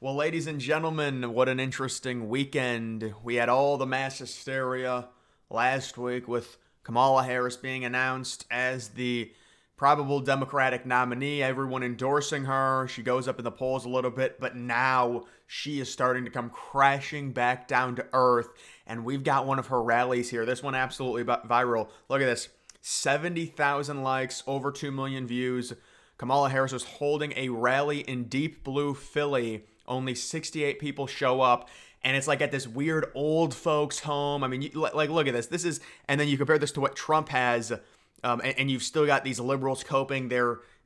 Well, ladies and gentlemen, what an interesting weekend. We had all the mass hysteria last week with Kamala Harris being announced as the probable Democratic nominee, everyone endorsing her. She goes up in the polls a little bit, but now she is starting to come crashing back down to earth. And we've got one of her rallies here. This one absolutely viral. Look at this, 70,000 likes, over 2 million views. Kamala Harris was holding a rally in deep blue Philly. Only 68 people show up, and it's like at this weird old folks home. I mean, like, look at this. This is, and then you compare this to what Trump has, and you've still got these liberals coping.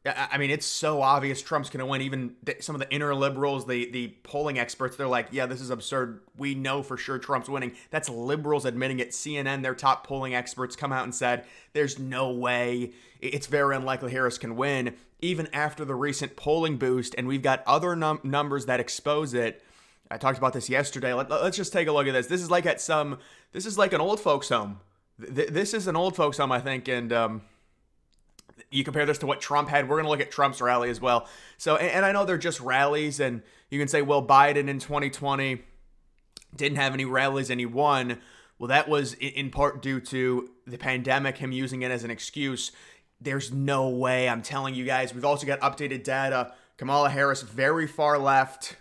I mean, it's so obvious Trump's going to win. Even some of the inner liberals, the polling experts, they're like, yeah, this is absurd. We know for sure Trump's winning. That's liberals admitting it. CNN, their top polling experts, come out and said, there's no way. It's very unlikely Harris can win, even after the recent polling boost. And we've got other numbers that expose it. I talked about this yesterday. Let's just take a look at this. This is like this is like an old folks home. This is an old folks home, I think, and you compare this to what Trump had. We're going to look at Trump's rally as well. So, and I know they're just rallies, and you can say, well, Biden in 2020 didn't have any rallies and he won. Well, that was in part due to the pandemic, him using it as an excuse. There's no way. I'm telling you guys. We've also got updated data. Kamala Harris, very far left.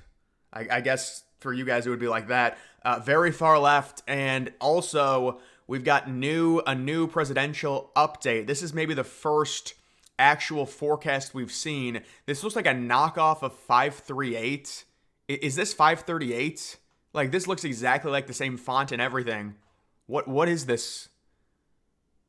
I guess for you guys it would be like that. Very far left. And also, we've got a new presidential update. This is maybe the first actual forecast we've seen. This looks like a knockoff of 538. Is this 538? Like, this looks exactly like the same font and everything. What is this?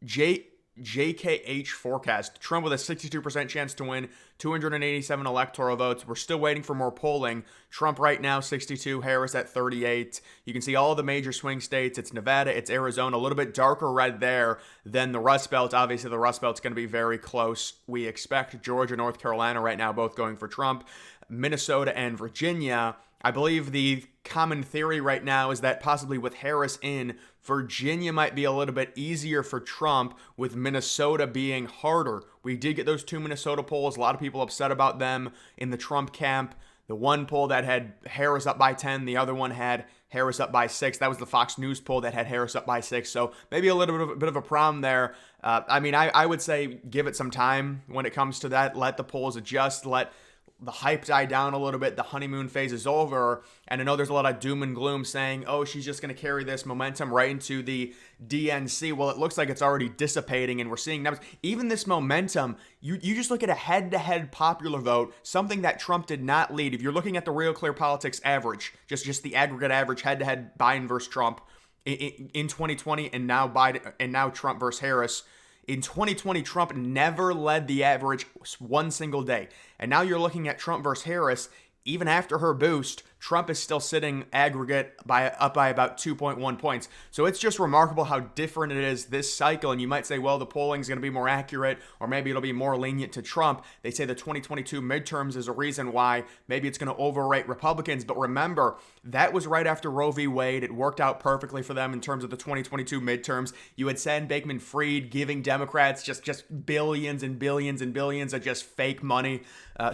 JKH forecast. Trump with a 62% chance to win, 287 electoral votes. We're still waiting for more polling. Trump right now 62, Harris at 38. You can see all the major swing states. It's Nevada, it's Arizona, a little bit darker red there than the Rust Belt. Obviously, the Rust Belt's going to be very close. We expect Georgia, North Carolina right now both going for Trump. Minnesota and Virginia. I believe the common theory right now is that possibly with Harris in, Virginia might be a little bit easier for Trump, with Minnesota being harder. We did get those two Minnesota polls. A lot of people upset about them in the Trump camp. The one poll that had Harris up by 10, the other one had Harris up by 6. That was the Fox News poll that had Harris up by 6. So maybe a little bit of a problem there. I would say give it some time when it comes to that. Let the polls adjust. Let the hype die down a little bit. The honeymoon phase is over. And I know there's a lot of doom and gloom saying, oh, she's just going to carry this momentum right into the DNC. Well, it looks like it's already dissipating, and we're seeing numbers. Even this momentum, you just look at a head-to-head popular vote, something that Trump did not lead. If you're looking at the Real Clear Politics average, just the aggregate average head-to-head Biden versus Trump in 2020, and now Trump versus Harris. In 2020, Trump never led the average one single day. And now you're looking at Trump versus Harris. Even after her boost, Trump is still sitting aggregate up by about 2.1 points. So it's just remarkable how different it is this cycle. And you might say, well, the polling is going to be more accurate, or maybe it'll be more lenient to Trump. They say the 2022 midterms is a reason why maybe it's going to overrate Republicans. But remember, that was right after Roe v. Wade. It worked out perfectly for them in terms of the 2022 midterms. You had Sam Bankman-Fried giving Democrats just billions and billions and billions of just fake money.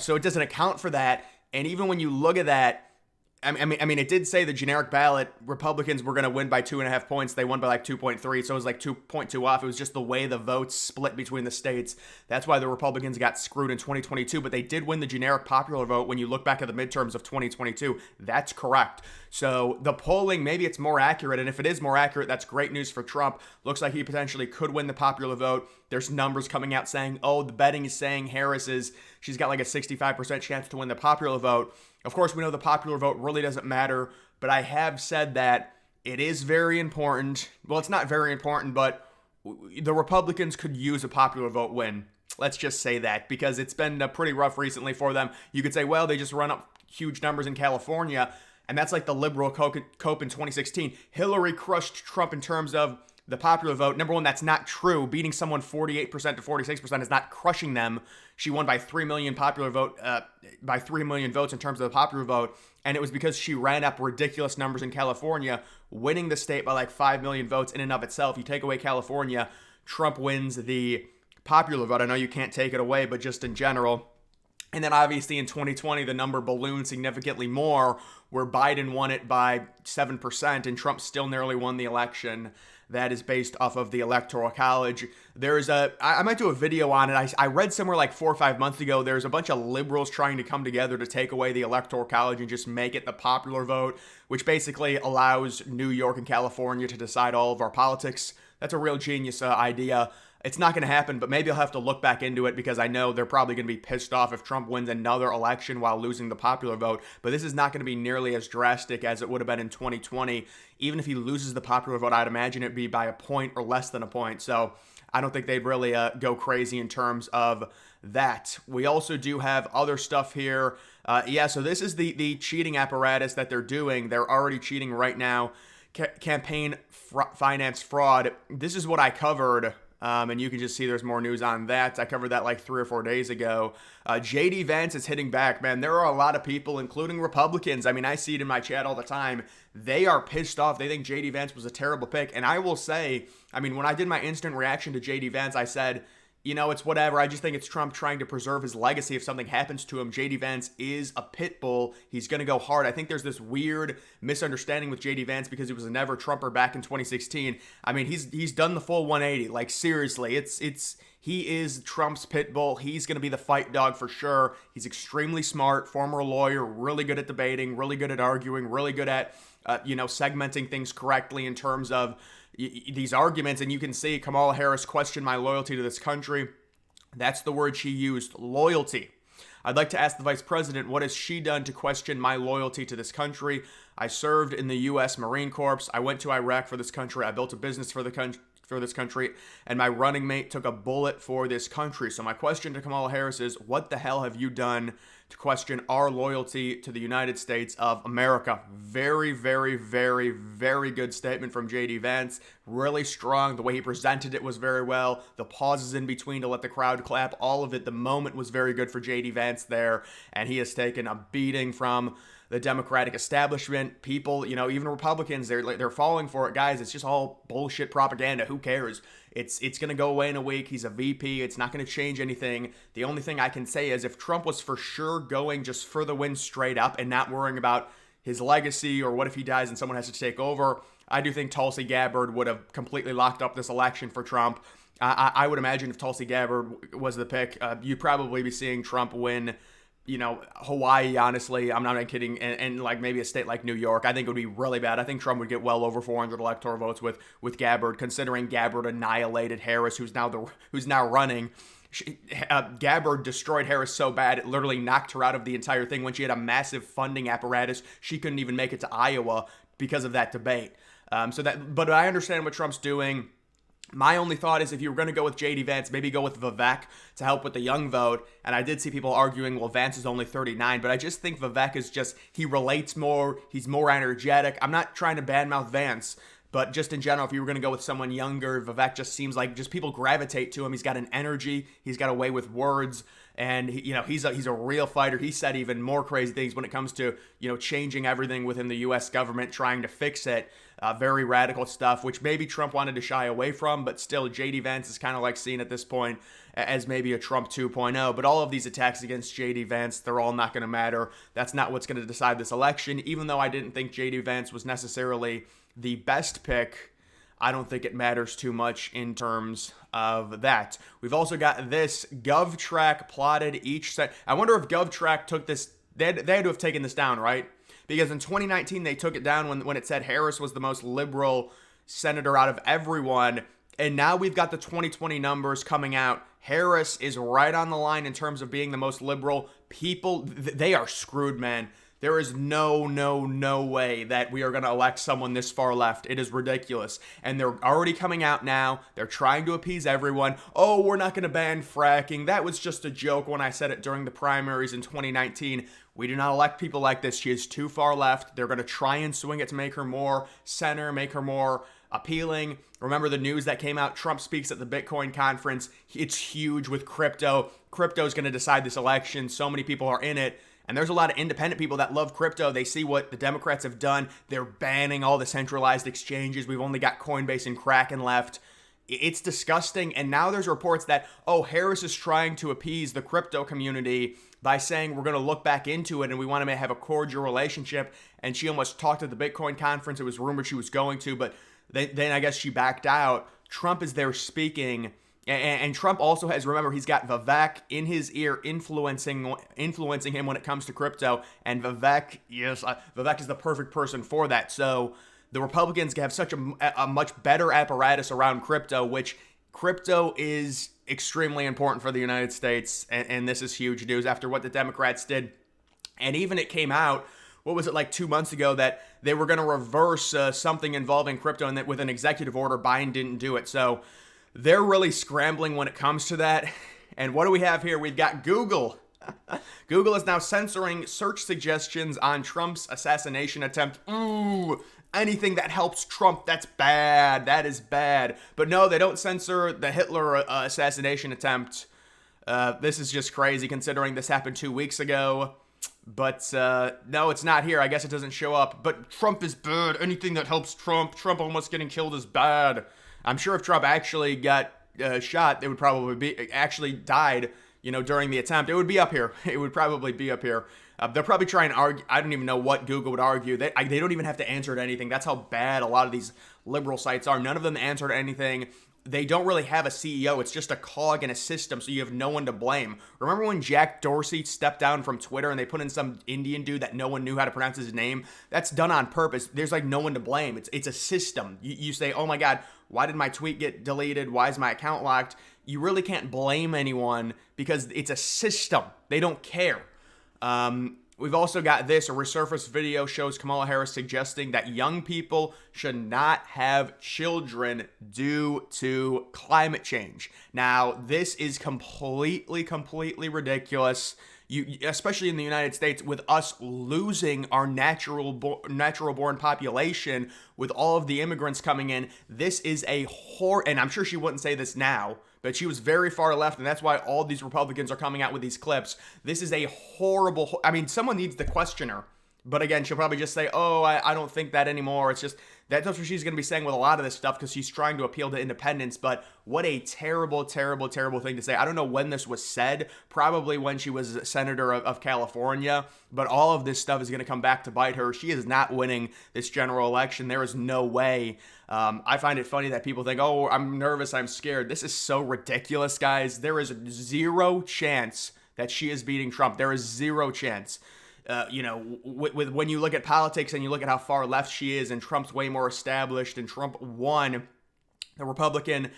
So it doesn't account for that. And even when you look at that, I mean, it did say the generic ballot, Republicans were going to win by 2.5 points. They won by like 2.3, so it was like 2.2 off. It was just the way the votes split between the states. That's why the Republicans got screwed in 2022, but they did win the generic popular vote when you look back at the midterms of 2022. That's correct. So the polling, maybe it's more accurate, and if it is more accurate, that's great news for Trump. Looks like he potentially could win the popular vote. There's numbers coming out saying, oh, the betting is saying she's got like a 65% chance to win the popular vote. Of course, we know the popular vote really doesn't matter, but I have said that it is very important. Well, it's not very important, but the Republicans could use a popular vote win. Let's just say that, because it's been pretty rough recently for them. You could say, well, they just run up huge numbers in California, and that's like the liberal cope in 2016. Hillary crushed Trump in terms of the popular vote. Number one, that's not true. Beating someone 48% to 46% is not crushing them. She won by 3 million by 3 million votes in terms of the popular vote, and it was because she ran up ridiculous numbers in California, winning the state by like 5 million votes in and of itself. You take away California, Trump wins the popular vote. I know you can't take it away, but just in general. And then obviously in 2020, the number ballooned significantly more, where Biden won it by 7% and Trump still nearly won the election. That is based off of the Electoral College. I might do a video on it. I read somewhere like 4 or 5 months ago, there's a bunch of liberals trying to come together to take away the Electoral College and just make it the popular vote, which basically allows New York and California to decide all of our politics. That's a real genius idea. It's not going to happen, but maybe I'll have to look back into it because I know they're probably going to be pissed off if Trump wins another election while losing the popular vote. But this is not going to be nearly as drastic as it would have been in 2020. Even if he loses the popular vote, I'd imagine it'd be by a point or less than a point. So I don't think they'd really go crazy in terms of that. We also do have other stuff here. So this is the cheating apparatus that they're doing. They're already cheating right now. Campaign finance fraud. This is what I covered. And you can just see there's more news on that. I covered that like 3 or 4 days ago. JD Vance is hitting back, man. There are a lot of people, including Republicans. I mean, I see it in my chat all the time. They are pissed off. They think JD Vance was a terrible pick. And I will say, I mean, when I did my instant reaction to JD Vance, I said, you know, it's whatever. I just think it's Trump trying to preserve his legacy. If something happens to him, JD Vance is a pit bull. He's going to go hard. I think there's this weird misunderstanding with JD Vance because he was a never Trumper back in 2016. I mean, he's done the full 180. Like, seriously, he is Trump's pit bull. He's going to be the fight dog for sure. He's extremely smart, former lawyer, really good at debating, really good at arguing, really good at, segmenting things correctly in terms of these arguments. And you can see Kamala Harris questioned my loyalty to this country. That's the word she used, loyalty. I'd like to ask the vice president, what has she done to question my loyalty to this country? I served in the U.S. Marine Corps. I went to Iraq for this country. I built a business for this country, and my running mate took a bullet for this country. So my question to Kamala Harris is, what the hell have you done to question our loyalty to the United States of America? Very, very, very, very good statement from JD Vance. Really strong. The way he presented it was very well. The pauses in between to let the crowd clap, all of it. The moment was very good for JD Vance there, and he has taken a beating from the Democratic establishment. People, even Republicans, they're falling for it. Guys, it's just all bullshit propaganda. Who cares? It's going to go away in a week. He's a VP. It's not going to change anything. The only thing I can say is if Trump was for sure going just for the win straight up and not worrying about his legacy or what if he dies and someone has to take over, I do think Tulsi Gabbard would have completely locked up this election for Trump. I would imagine if Tulsi Gabbard was the pick, you'd probably be seeing Trump win Hawaii, honestly. I'm not even kidding. And like maybe a state like New York, I think it would be really bad. I think Trump would get well over 400 electoral votes with Gabbard, considering Gabbard annihilated Harris, who's now running. Gabbard destroyed Harris so bad it literally knocked her out of the entire thing. When she had a massive funding apparatus, she couldn't even make it to Iowa because of that debate. But I understand what Trump's doing. My only thought is if you were going to go with JD Vance, maybe go with Vivek to help with the young vote. And I did see people arguing, well, Vance is only 39, but I just think Vivek is he relates more, he's more energetic. I'm not trying to badmouth Vance, but just in general, if you were going to go with someone younger, Vivek just seems like people gravitate to him. He's got an energy, he's got a way with words, and he's a real fighter. He said even more crazy things when it comes to changing everything within the U.S. government, trying to fix it. Very radical stuff, which maybe Trump wanted to shy away from, but still JD Vance is kind of like seen at this point as maybe a Trump 2.0. But all of these attacks against JD Vance, they're all not going to matter. That's not what's going to decide this election. Even though I didn't think JD Vance was necessarily the best pick, I don't think it matters too much in terms of that. We've also got this GovTrack plotted each set. I wonder if GovTrack took this. They had to have taken this down, right? Because in 2019, they took it down when it said Harris was the most liberal senator out of everyone. And now we've got the 2020 numbers coming out. Harris is right on the line in terms of being the most liberal. People, they are screwed, man. There is no way that we are going to elect someone this far left. It is ridiculous. And they're already coming out now. They're trying to appease everyone. Oh, we're not going to ban fracking. That was just a joke when I said it during the primaries in 2019. We do not elect people like this. She is too far left. They're going to try and swing it to make her more center, make her more appealing. Remember the news that came out? Trump speaks at the Bitcoin conference. It's huge with crypto. Crypto is going to decide this election. So many people are in it. And there's a lot of independent people that love crypto. They see what the Democrats have done. They're banning all the centralized exchanges. We've only got Coinbase and Kraken left. it's disgusting. And now there's reports that, oh, Harris is trying to appease the crypto community by saying we're going to look back into it and we want to have a cordial relationship. And she almost talked at the Bitcoin conference. It was rumored she was going to, but then I guess she backed out. Trump is there speaking. And Trump also has, remember, he's got Vivek in his ear influencing him when it comes to crypto. And Vivek, Vivek is the perfect person for that. So the Republicans have such a much better apparatus around crypto, which crypto is extremely important for the United States. And this is huge news after what the Democrats did. And even it came out, what was it, like 2 months ago, that they were going to reverse something involving crypto, and that with an executive order, Biden didn't do it. So they're really scrambling when it comes to that. And what do we have here? We've got Google. Google is now censoring search suggestions on Trump's assassination attempt. Ooh, anything that helps Trump, that's bad. That is bad. But no, they don't censor the Hitler assassination attempt. This is just crazy considering this happened 2 weeks ago. But no, it's not here. I guess it doesn't show up. But Trump is bad. Anything that helps Trump almost getting killed is bad. I'm sure if Trump actually got shot, it would probably be, actually died, during the attempt, it would be up here. It would probably be up here. They'll probably try and argue. I don't even know what Google would argue. They don't even have to answer to anything. That's how bad a lot of these liberal sites are. None of them answer to anything. They don't really have a CEO. It's just a cog in a system, so you have no one to blame. Remember when Jack Dorsey stepped down from Twitter and they put in some Indian dude that no one knew how to pronounce his name? That's done on purpose. There's like no one to blame. It's a system. You say, oh my God, why did my tweet get deleted? Why is my account locked? You really can't blame anyone because it's a system. They don't care. We've also got this. A resurfaced video shows Kamala Harris suggesting that young people should not have children due to climate change. Now, this is completely ridiculous. Especially in the United States, with us losing our natural born population, with all of the immigrants coming in, this is a and I'm sure she wouldn't say this now, but she was very far left, and that's why all these Republicans are coming out with these clips. This is a horrible, someone needs to question her. But again, she'll probably just say, oh, I don't think that anymore. It's just, that's what she's going to be saying with a lot of this stuff because she's trying to appeal to independents. But what a terrible thing to say. I don't know when this was said, probably when she was senator of California. But all of this stuff is going to come back to bite her. She is not winning this general election. There is no way. I find it funny that people think, oh, I'm nervous, I'm scared. This is so ridiculous, guys. There is zero chance that she is beating Trump. There is zero chance. When you look at politics and you look at how far left she is, and Trump's way more established, and Trump won the Republican,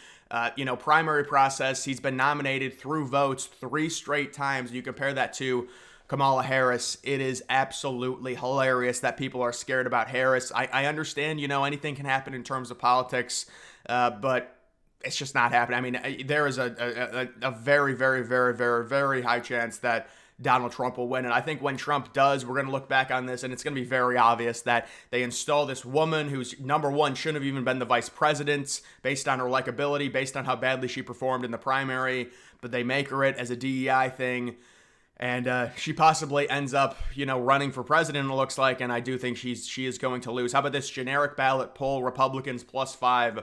primary process. He's been nominated through votes 3 straight times. You compare that to Kamala Harris. It is absolutely hilarious that people are scared about Harris. I understand, anything can happen in terms of politics, but it's just not happening. There is a very, very, very, very, very high chance that Donald Trump will win. And I think when Trump does, we're going to look back on this and it's going to be very obvious that they install this woman who's, number one, shouldn't have even been the vice president based on her likability, based on how badly she performed in the primary, but they make her it as a DEI thing. And she possibly ends up, running for president, it looks like, and I do think she is going to lose. How about this generic ballot poll, Republicans +5.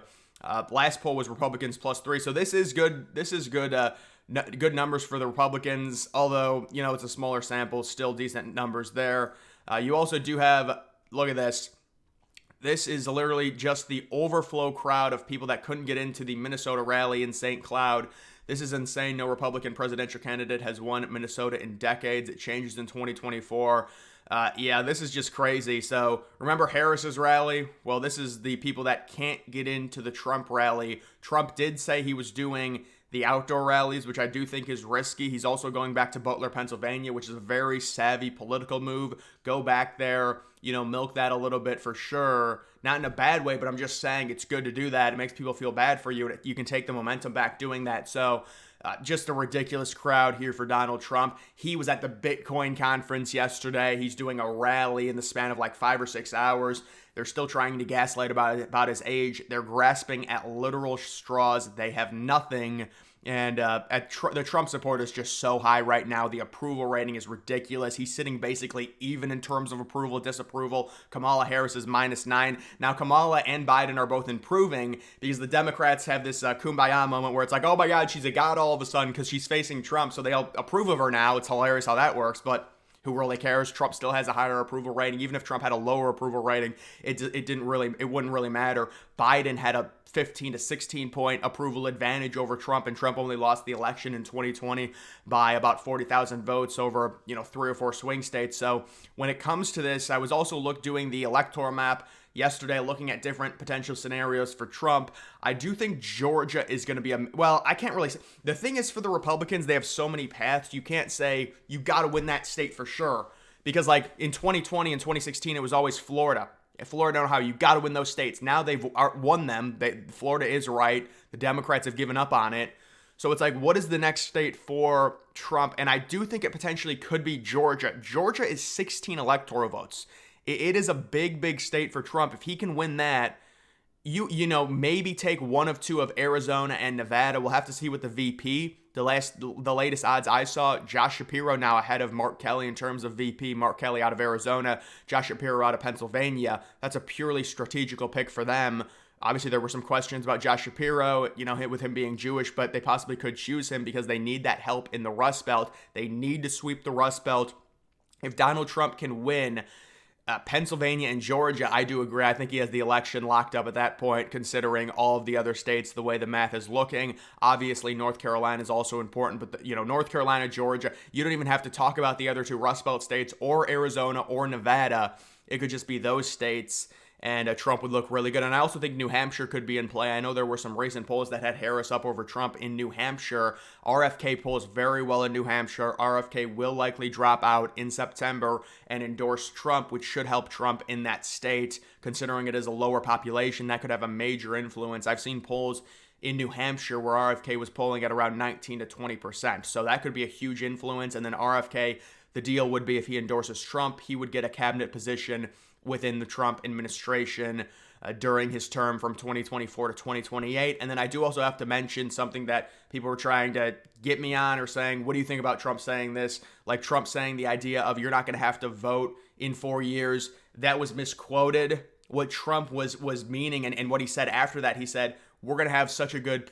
Last poll was Republicans +3. So this is good. This is good. Good numbers for the Republicans, although, it's a smaller sample, still decent numbers there. You also do have, look at this. This is literally just the overflow crowd of people that couldn't get into the Minnesota rally in St. Cloud. This is insane. No Republican presidential candidate has won Minnesota in decades. It changes in 2024. This is just crazy. So remember Harris's rally? Well, this is the people that can't get into the Trump rally. Trump did say he was doing the outdoor rallies, which I do think is risky. He's also going back to Butler, Pennsylvania, which is a very savvy political move. Go back there, milk that a little bit for sure. Not in a bad way, but I'm just saying it's good to do that. It makes people feel bad for you. You can take the momentum back doing that. So just a ridiculous crowd here for Donald Trump. He was at the Bitcoin conference yesterday. He's doing a rally in the span of like 5 or 6 hours. They're still trying to gaslight about his age. They're grasping at literal straws. They have nothing. And the Trump support is just so high right now. The approval rating is ridiculous. He's sitting basically even in terms of approval, disapproval. Kamala Harris is -9. Now, Kamala and Biden are both improving because the Democrats have this kumbaya moment where it's like, oh my God, she's a god all of a sudden because she's facing Trump. So they'll approve of her now. It's hilarious how that works. But who really cares? Trump still has a higher approval rating. Even if Trump had a lower approval rating, it wouldn't really matter. Biden had a 15 to 16 point approval advantage over Trump, and Trump only lost the election in 2020 by about 40,000 votes over 3 or 4 swing states. So when it comes to this, I was also doing the electoral map yesterday, looking at different potential scenarios for Trump. I do think Georgia is going to be I can't really say. The thing is, for the Republicans, they have so many paths. You can't say you got to win that state for sure, because like in 2020 and 2016, it was always Florida. Florida, know how you got to win those states. Now they've won them. Florida is right. The Democrats have given up on it. So it's like, what is the next state for Trump? And I do think it potentially could be Georgia. Georgia is 16 electoral votes. It is a big, big state for Trump. If he can win that, you know, maybe take one of two of Arizona and Nevada. We'll have to see with the VP. The latest odds I saw, Josh Shapiro now ahead of Mark Kelly in terms of VP. Mark Kelly out of Arizona, Josh Shapiro out of Pennsylvania. That's a purely strategical pick for them. Obviously, there were some questions about Josh Shapiro, with him being Jewish, but they possibly could choose him because they need that help in the Rust Belt. They need to sweep the Rust Belt. If Donald Trump can win Pennsylvania and Georgia, I do agree. I think he has the election locked up at that point, considering all of the other states, the way the math is looking. Obviously, North Carolina is also important, but North Carolina, Georgia, you don't even have to talk about the other two Rust Belt states or Arizona or Nevada. It could just be those states, and Trump would look really good. And I also think New Hampshire could be in play. I know there were some recent polls that had Harris up over Trump in New Hampshire. RFK polls very well in New Hampshire. RFK will likely drop out in September and endorse Trump, which should help Trump in that state. Considering it is a lower population, that could have a major influence. I've seen polls in New Hampshire where RFK was polling at around 19 to 20%. So that could be a huge influence. And then RFK, the deal would be if he endorses Trump, he would get a cabinet position within the Trump administration during his term from 2024 to 2028. And then I do also have to mention something that people were trying to get me on, or saying, what do you think about Trump saying this? Like Trump saying the idea of you're not going to have to vote in 4 years. That was misquoted. What Trump was meaning, and what he said after that, he said, we're going to have such a good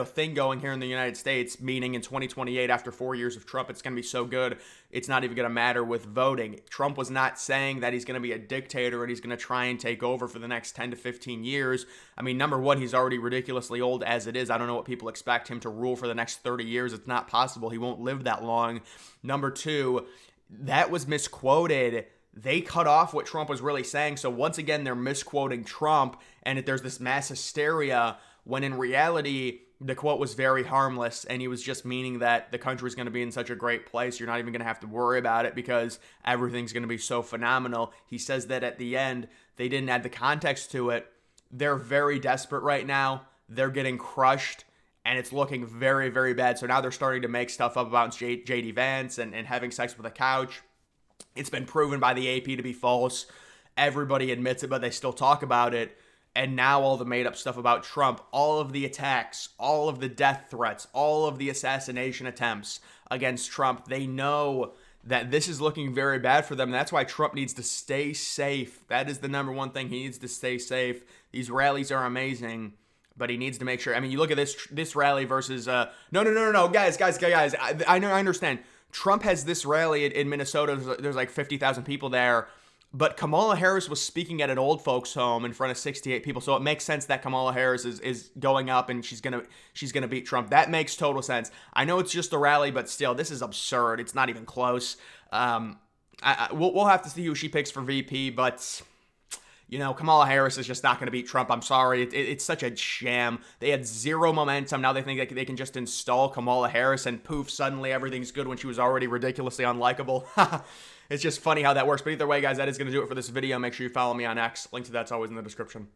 thing going here in the United States, meaning in 2028, after 4 years of Trump, it's going to be so good, it's not even going to matter with voting. Trump was not saying that he's going to be a dictator and he's going to try and take over for the next 10 to 15 years. I mean, number one, he's already ridiculously old as it is. I don't know what people expect him to rule for the next 30 years. It's not possible. He won't live that long. Number two, that was misquoted. They cut off what Trump was really saying. So once again, they're misquoting Trump, and there's this mass hysteria, when in reality, the quote was very harmless, and he was just meaning that the country's going to be in such a great place, you're not even going to have to worry about it because everything's going to be so phenomenal. He says that at the end, they didn't add the context to it. They're very desperate right now. They're getting crushed, and it's looking very, very bad. So now they're starting to make stuff up about J.D. Vance and having sex with a couch. It's been proven by the AP to be false. Everybody admits it, but they still talk about it. And now all the made-up stuff about Trump, all of the attacks, all of the death threats, all of the assassination attempts against Trump, they know that this is looking very bad for them. That's why Trump needs to stay safe. That is the number one thing. He needs to stay safe. These rallies are amazing, but he needs to make sure. I mean, you look at this rally versus no, guys. I understand. Trump has this rally in Minnesota. There's like 50,000 people there. But Kamala Harris was speaking at an old folks home in front of 68 people, so it makes sense that Kamala Harris is going up and she's gonna beat Trump. That makes total sense. I know it's just a rally, but still, this is absurd. It's not even close. We'll have to see who she picks for VP, but Kamala Harris is just not going to beat Trump. I'm sorry. It's such a sham. They had zero momentum. Now they think they can just install Kamala Harris and poof, suddenly everything's good when she was already ridiculously unlikable. It's just funny how that works. But either way, guys, that is going to do it for this video. Make sure you follow me on X. Link to that's always in the description.